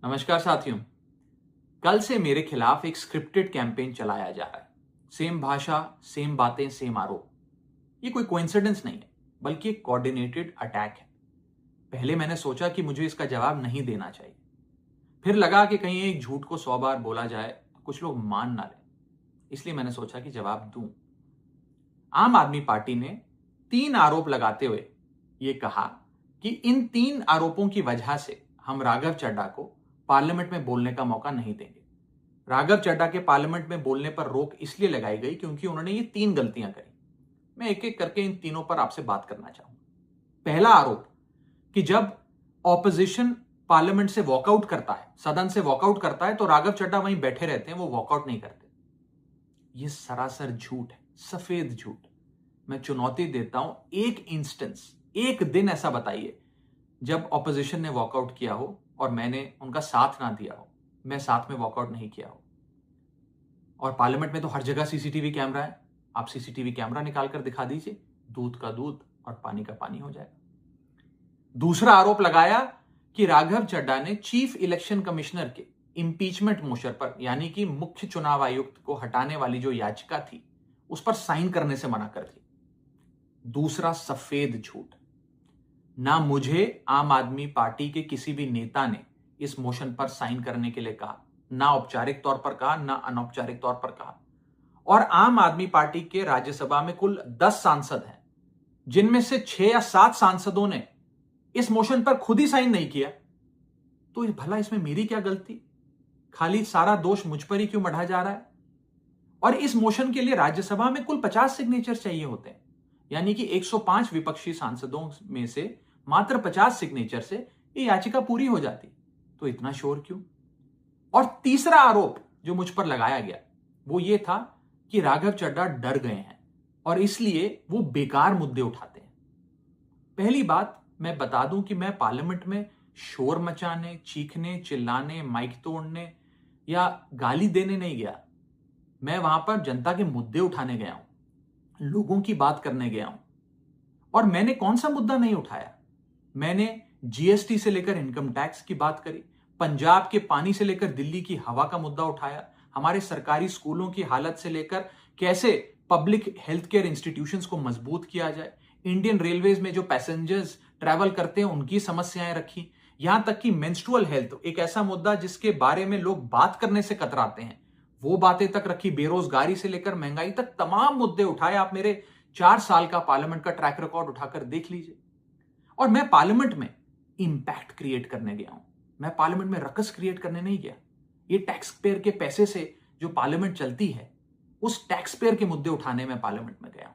नमस्कार साथियों। कल से मेरे खिलाफ एक स्क्रिप्टेड कैंपेन चलाया जा रहा है। सेम भाषा, सेम बातें, सेम आरोप। ये कोई कोइंसिडेंस नहीं है, बल्कि एक कोऑर्डिनेटेड अटैक है। पहले मैंने सोचा कि मुझे इसका जवाब नहीं देना चाहिए। फिर लगा कि कहीं एक झूठ को 100 बार बोला जाए तो कुछ लोग मान ना लें। इसलिए मैंने सोचा कि जवाब दूं। आम आदमी पार्टी ने 3 आरोप लगाते हुए ये कहा कि इन 3 आरोपों की वजह से हम राघव चड्ढा को पार्लियामेंट में बोलने का मौका नहीं देंगे। राघव चड्ढा के पार्लियामेंट में बोलने पर रोक इसलिए लगाई गई क्योंकि उन्होंने ये 3 गलतियां करी। मैं एक एक करके इन तीनों पर आपसे बात करना चाहूंगा। पहला आरोप कि जब ऑपोजिशन पार्लियामेंट से वॉकआउट करता है, सदन से वॉकआउट करता है, तो राघव चड्ढा वहीं बैठे रहते हैं, वो वॉकआउट नहीं करते। ये सरासर झूठ है, सफेद झूठ। मैं चुनौती देता हूं, एक इंस्टेंस, एक दिन ऐसा बताइए जब ऑपोजिशन ने वॉकआउट किया हो और मैंने उनका साथ ना दिया हो, मैं साथ में वॉकआउट नहीं किया हो। और पार्लियामेंट में तो हर जगह सीसीटीवी कैमरा है। आप सीसीटीवी कैमरा निकाल कर दिखा दीजिए, दूध का दूध और पानी का पानी हो जाएगा। दूसरा आरोप लगाया कि राघव चड्ढा ने चीफ इलेक्शन कमिश्नर के इंपीचमेंट मोशन पर, यानी कि मुख्य चुनाव आयुक्त को हटाने वाली जो याचिका थी, उस पर साइन करने से मना कर दी। दूसरा सफेद झूठ। ना मुझे आम आदमी पार्टी के किसी भी नेता ने इस मोशन पर साइन करने के लिए कहा, ना औपचारिक तौर पर कहा, ना अनौपचारिक तौर पर कहा। और आम आदमी पार्टी के राज्यसभा में कुल 10 सांसद हैं, जिनमें से 6 या 7 सांसदों ने इस मोशन पर खुद ही साइन नहीं किया। तो भला इसमें मेरी क्या गलती? खाली सारा दोष मुझ पर ही क्यों मढ़ा जा रहा है? और इस मोशन के लिए राज्यसभा में कुल 50 सिग्नेचर चाहिए होते हैं, यानी कि 105 विपक्षी सांसदों में से मात्र 50 सिग्नेचर से ये याचिका पूरी हो जाती। तो इतना शोर क्यों? और तीसरा आरोप जो मुझ पर लगाया गया वो ये था कि राघव चड्ढा डर गए हैं और इसलिए वो बेकार मुद्दे उठाते हैं। पहली बात मैं बता दूं कि मैं पार्लियामेंट में शोर मचाने, चीखने, चिल्लाने, माइक तोड़ने या गाली देने नहीं गया। मैं वहां पर जनता के मुद्दे उठाने गया हूं, लोगों की बात करने गया हूं। और मैंने कौन सा मुद्दा नहीं उठाया? मैंने जीएसटी से लेकर इनकम टैक्स की बात करी, पंजाब के पानी से लेकर दिल्ली की हवा का मुद्दा उठाया, हमारे सरकारी स्कूलों की हालत से लेकर कैसे पब्लिक हेल्थ केयर इंस्टीट्यूशंस को मजबूत किया जाए, इंडियन रेलवेज में जो पैसेंजर्स ट्रैवल करते हैं उनकी समस्याएं रखी, यहां तक कि मेंस्ट्रुअल हेल्थ, एक ऐसा मुद्दा जिसके बारे में लोग बात करने से कतराते हैं, वो बातें तक रखी। बेरोजगारी से लेकर महंगाई तक तमाम मुद्दे उठाए। आप मेरे 4 साल का पार्लियामेंट का ट्रैक रिकॉर्ड उठाकर देख लीजिए। और मैं पार्लियामेंट में इंपैक्ट क्रिएट करने गया हूं, मैं पार्लियामेंट में रकस क्रिएट करने नहीं गया। ये टैक्स पेयर के पैसे से जो पार्लियामेंट चलती है, उस टैक्स पेयर के मुद्दे उठाने में पार्लियामेंट में गया हूं।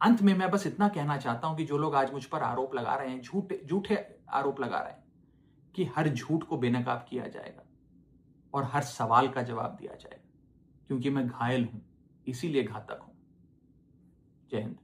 अंत में मैं बस इतना कहना चाहता हूं कि जो लोग आज मुझ पर आरोप लगा रहे हैं, झूठे आरोप लगा रहे हैं, कि हर झूठ को बेनकाब किया जाएगा और हर सवाल का जवाब दिया जाएगा, क्योंकि मैं घायल हूं, इसीलिए घातक हूं। जय हिंद।